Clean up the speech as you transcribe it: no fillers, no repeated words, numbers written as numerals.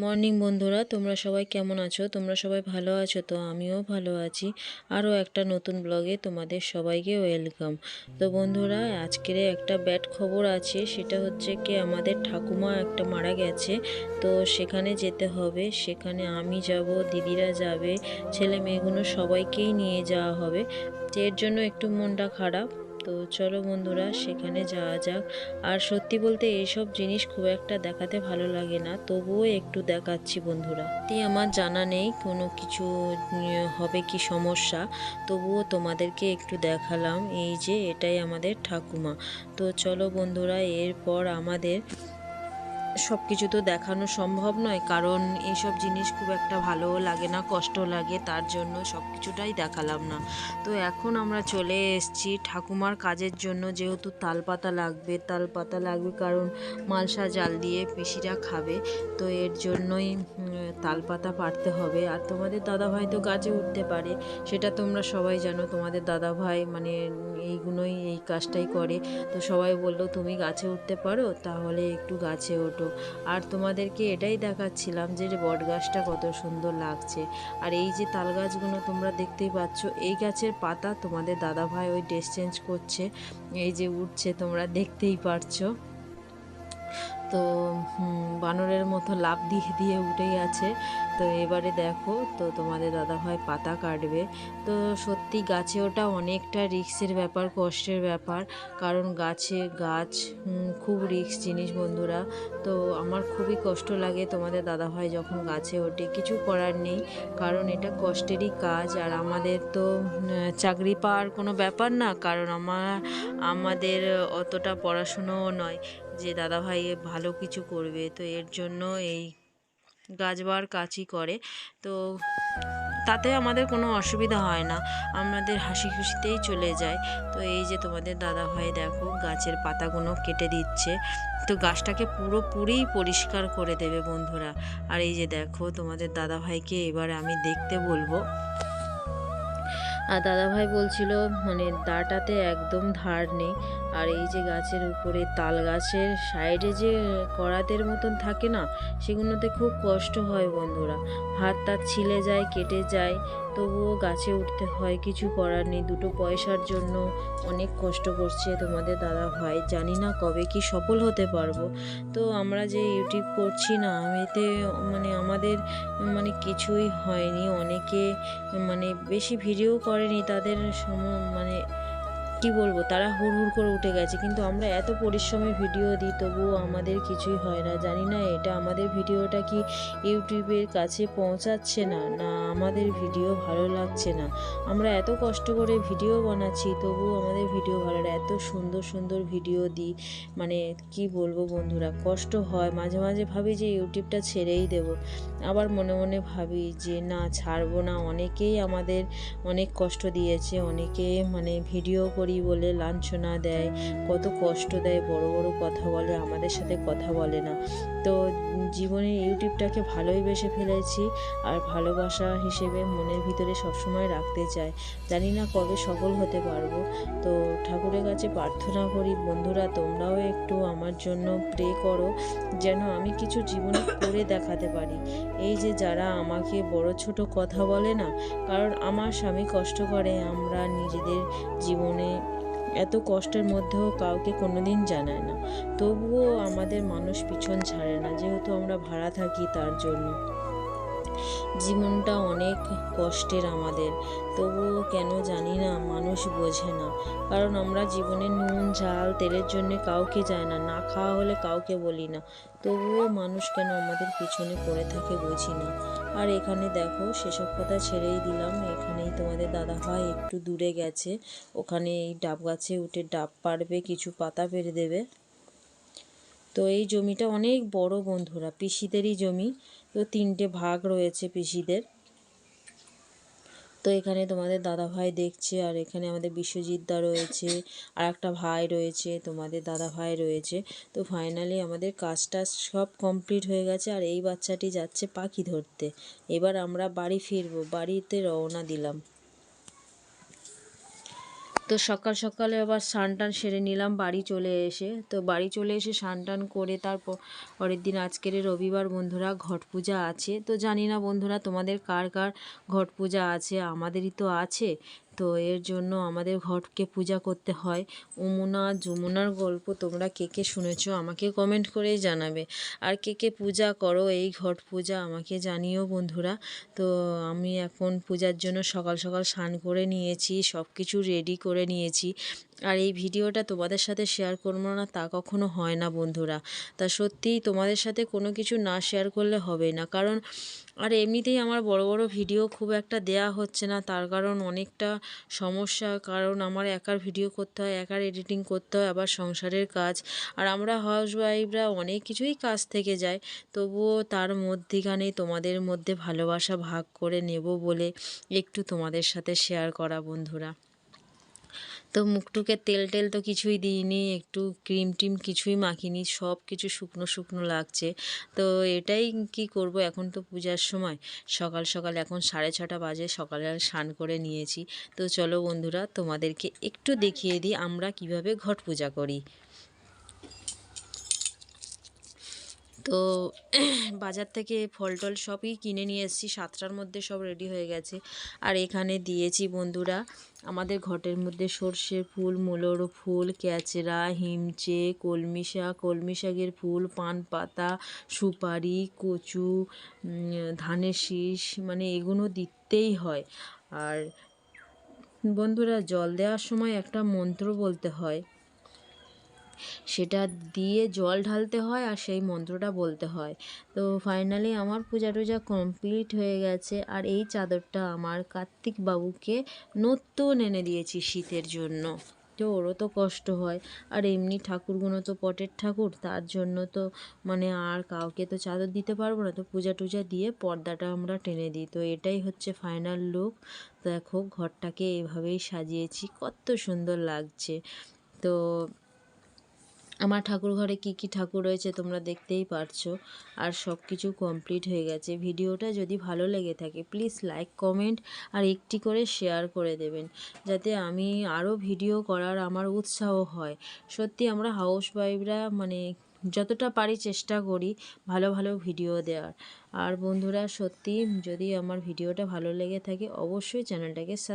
Morning বন্ধুরা, তোমরা সবাই কেমন আছো? তোমরা সবাই ভালো আছো তো? আমিও ভালো আছি। আরও একটা নতুন ব্লগে তোমাদের সবাইকে ওয়েলকাম। তো বন্ধুরা, আজকের একটা ব্যাড খবর আছে। সেটা হচ্ছে কি, আমাদের ঠাকুমা একটা মারা গেছে। তো সেখানে যেতে হবে। সেখানে আমি যাব, দিদিরা যাবে, ছেলে মেয়েগুলো সবাইকেই নিয়ে যাওয়া হবে। তো এর জন্য একটু মনটা খারাপ। তো চলো বন্ধুরা, সেখানে যাওয়া যাক। আর সত্যি বলতে এইসব জিনিস খুব একটা দেখাতে ভালো লাগে না, তবুও একটু দেখাচ্ছি বন্ধুরা। আমার জানা নেই কোনো কিছু হবে কি সমস্যা, তবুও তোমাদেরকে একটু দেখালাম। এই যে এটাই আমাদের ঠাকুমা। তো চলো বন্ধুরা, এরপর আমাদের সব কিছু তো দেখানো সম্ভব নয়, কারণ এইসব জিনিস খুব একটা ভালোও লাগে না, কষ্ট লাগে, তার জন্য সব কিছুটাই দেখালাম না। তো এখন আমরা চলে এসেছি ঠাকুমার কাজের জন্য। যেহেতু তালপাতা লাগবে কারণ মালসা জাল দিয়ে পিসিরা খাবে। তো এর জন্যই তালপাতা পাড়তে হবে। আর তোমাদের দাদাভাই তো গাছে উঠতে পারে, সেটা তোমরা সবাই জানো। তোমাদের দাদাভাই মানে এই কাজটাই করে। তো সবাই বললো তুমি গাছে উঠতে পারো, তাহলে একটু গাছে ওঠো। আর তোমাদেরকে এটাই দেখাচ্ছিলাম যে বট গাছটা কত সুন্দর লাগছে। আর এই যে তাল গাছগুলো তোমরা দেখতেই পাচ্ছ, এই গাছের পাতা তোমাদের দাদাভাই ওই ড্রেস চেঞ্জ করছে, এই যে উঠছে, তোমরা দেখতেই পারছো। তো বানরের মতো লাফ দিয়ে দিয়ে উঠে গেছে। তো এবারে দেখো, তো তোমাদের দাদাভাই পাতা কাটবে। তো সত্যি গাছে ওটা অনেকটা রিস্কের ব্যাপার, কষ্টের ব্যাপার, কারণ গাছ খুব রিস্ক জিনিস বন্ধুরা। তো আমার খুবই কষ্ট লাগে তোমাদের দাদাভাই যখন গাছে ওঠে। কিছু করার নেই, কারণ এটা কষ্টেরই কাজ। আর আমাদের তো চাকরি পাওয়ার কোনো ব্যাপার না, কারণ আমাদের অতটা পড়াশুনোও নয় যে দাদাভাই ভালো কিছু করবে। তো এর জন্য এই গাছবার কাজই করে। তো তাতে আমাদের কোনো অসুবিধা হয় না, আমাদের হাসি খুশিতেই চলে যায়। তো এই যে তোমাদের দাদাভাই দেখো গাছের পাতাগুলো কেটে দিচ্ছে। তো গাছটাকে পুরোপুরি পরিষ্কার করে দেবে বন্ধুরা। আর এই যে দেখো তোমাদের দাদাভাইকে এবার আমি দেখতে বলবো। আর দাদাভাই বলছিল মানে দাটাতে একদম ধার নেই। আর এই যে গাছের উপরে তাল গাছের সাইডে যে করাতের মতন থাকে না, সেগুলোতে খুব কষ্ট হয় বন্ধুরা। হাত টাত ছিলে যায়, কেটে যায়, তবুও গাছে উঠতে হয়, কিছু করার নেই। দুটো পয়সার জন্য অনেক কষ্ট করছে তোমাদের দাদাভাই। জানি না কবে কি সফল হতে পারবো। তো আমরা যে ইউটিউব করছি না, এতে মানে আমাদের মানে কিছুই হয়নি। অনেকে মানে বেশি ভিডিও করেনি, তাদের মানে কি বলবো, তারা হুড় করে উঠে গেছে। কিন্তু আমরা এত পরিশ্রমে ভিডিও দিই, তবুও আমাদের কিছুই হয় না। জানি না এটা আমাদের ভিডিওটা কি ইউটিউবের কাছে পৌঁছাচ্ছে না, না আমাদের ভিডিও ভালো লাগছে না। আমরা এত কষ্ট করে ভিডিও বানাচ্ছি, তবুও আমাদের ভিডিও ভালো লাগে। এত সুন্দর সুন্দর ভিডিও দিই, মানে কি বলবো বন্ধুরা, কষ্ট হয়। মাঝে মাঝে ভাবি যে ইউটিউবটা ছেড়েই দেব, আবার মনে মনে ভাবি যে না, ছাড়বো না। অনেকেই আমাদের অনেক কষ্ট দিয়েছে, অনেকে মানে ভিডিও করি বলে লাঞ্ছনা দেয়, কত কষ্ট দেয়, বড় বড় কথা বলে, আমাদের সাথে কথা বলে না। তো জীবনে ইউটিউবটাকে ভালোই বেসে ফেলেছি, আর ভালোবাসা হিসেবে মনের ভিতরে সবসময় রাখতে চাই। জানি না কবে সফল হতে পারবো। তো ঠাকুরের কাছে প্রার্থনা করি বন্ধুরা, তোমরাও একটু আমার জন্য প্রে করো, যেন আমি কিছু জীবনে করে দেখাতে পারি। এই যে যারা আমাকে বড় ছোট কথা বলে না, কারণ আমার স্বামী কষ্ট করে, আমরা নিজেদের জীবনে এত কষ্টের মধ্যেও কাউকে কোনোদিন জানায় না, তবুও আমাদের মানুষ পিছন ছাড়ে না, যেহেতু আমরা ভাড়া থাকি তার জন্য। জীবনটা অনেক কষ্টের আমাদের, তবুও কেন জানি না মানুষ বোঝে না। কারণ আমরা জীবনে নুন ঝাল তেলের জন্য কাউকে যায় না, না খাওয়া হলে কাউকে বলি না, তবুও মানুষ কেন আমাদের পিছনে পড়ে থাকে বুঝি না। আর এখানে দেখো, সেসব কথা ছেড়েই দিলাম। এখানেই তোমাদের দাদাভাই একটু দূরে গেছে, ওখানে এই ডাব গাছে উঠে ডাব পাড়বে, কিছু পাতা পেরে দেবে। তো এই জমিটা অনেক বড় বন্ধুরা, পিসিদেরই জমি। তো 3টে ভাগ রয়েছে পিসিদের। তো এখানে তোমাদের দাদা ভাই দেখছে, আর এখানে আমাদের বিশ্বজিৎ দা রয়েছে, আর একটা ভাই রয়েছে, তোমাদের দাদা ভাই রয়েছে। তো ফাইনালি আমাদের কাজটা সব কমপ্লিট হয়ে গেছে। আর এই বাচ্চাটি যাচ্ছে পাখি ধরতে। এবার আমরা বাড়ি ফিরবো, বাড়িতে রওনা দিলাম। তো সকাল সকালে আবার স্নান টান সেরে নিলাম বাড়ি চলে এসে। তো বাড়ি চলে এসে স্নান টান করে তারপর পরের দিন আজকের রবিবার বন্ধুরা ঘট পূজা আছে। তো জানি না বন্ধুরা তোমাদের কার কার ঘট পূজা আছে, আমাদেরই তো আছে। তো এর জন্য আমাদের ঘটকে পূজা করতে হয়। যমুনার গল্প তোমরা কে কে শুনেছো আমাকে কমেন্ট করেই জানাবে। আর কে কে পূজা করো এই ঘট পূজা আমাকে জানিও বন্ধুরা। তো আমি এখন পূজার জন্য সকাল সকাল স্নান করে নিয়েছি, সব কিছু রেডি করে নিয়েছি। আর এই ভিডিওটা তোমাদের সাথে শেয়ার করবো না তা কখনো হয় না বন্ধুরা। তা সত্যিই তোমাদের সাথে কোনো কিছু না শেয়ার করলে হবে না, কারণ আর এমনিতেই আমার বড় বড় ভিডিও খুব একটা দেয়া হচ্ছে না, তার কারণ অনেকটা সমস্যা। কারণ আমার একার ভিডিও করতে হয়, একার এডিটিং করতে হয়, আবার সংসারের কাজ। আর আমরা হাউসওয়াইফরা অনেক কিছুই কাজ থেকে যায়, তবুও তার মধ্যিখানে তোমাদের মধ্যে ভালোবাসা ভাগ করে নেব বলে একটু তোমাদের সাথে শেয়ার করা বন্ধুরা। তো মুখটুকে তেল টেল তো কিছুই দিইনি, একটু ক্রিম টিম কিছুই মাখিনি, সব কিছু শুকনো শুকনো লাগছে। তো এটাই কি করব, এখন তো পূজার সময় সকাল সকাল এখন 6:30 বাজে, সকালে স্নান করে নিয়েছি। তো চলো বন্ধুরা তোমাদেরকে একটু দেখিয়ে দিই আমরা কিভাবে ঘট পূজা করি। তো বাজার থেকে ফল টল সবই কিনে নিয়ে এসেছি, 7টার মধ্যে সব রেডি হয়ে গেছে। আর এখানে দিয়েছি বন্ধুরা আমাদের ঘটের মধ্যে সর্ষে ফুল, মূলোর ফুল, ক্যাচড়া, হিমচে, কলমি শাকের ফুল, পান পাতা, সুপারি, কচু, ধানের শীষ, মানে এগুলো দিতেই হয়। আর বন্ধুরা জল দেওয়ার সময় একটা মন্ত্র বলতে হয়, সেটা দিয়ে জল ঢালতে হয় আর সেই মন্ত্রটা বলতে হয়। তো ফাইনালি আমার পূজা টুজা কমপ্লিট হয়ে গেছে। আর এই চাদরটা আমার কার্তিক বাবুকে নতুন এনে দিয়েছি শীতের জন্য। তো ওরও তো কষ্ট হয়, আর এমনি ঠাকুরগুলো তো পটের ঠাকুর, তার জন্য তো মানে আর কাউকে তো চাদর দিতে পারবো না, তো পূজা টুজা দিয়ে পর্দাটা আমরা টেনে দিই। তো এটাই হচ্ছে ফাইনাল লুক। দেখো ঘরটাকে এভাবেই সাজিয়েছি, কত সুন্দর লাগছে। তো আমার ঠাকুর ঘরে কী কী ঠাকুর রয়েছে তোমরা দেখতেই পারছো। আর সব কিছু কমপ্লিট হয়ে গেছে। ভিডিওটা যদি ভালো লেগে থাকে প্লিজ লাইক কমেন্ট আর একটি করে শেয়ার করে দেবেন, যাতে আমি আরও ভিডিও করার আমার উৎসাহ হয়। সত্যি আমরা হাউসওয়াইফরা মানে যতটা পারি চেষ্টা করি ভালো ভালো ভিডিও দেওয়ার। আর বন্ধুরা সত্যি যদি আমার ভিডিওটা ভালো লেগে থাকে অবশ্যই চ্যানেলটাকে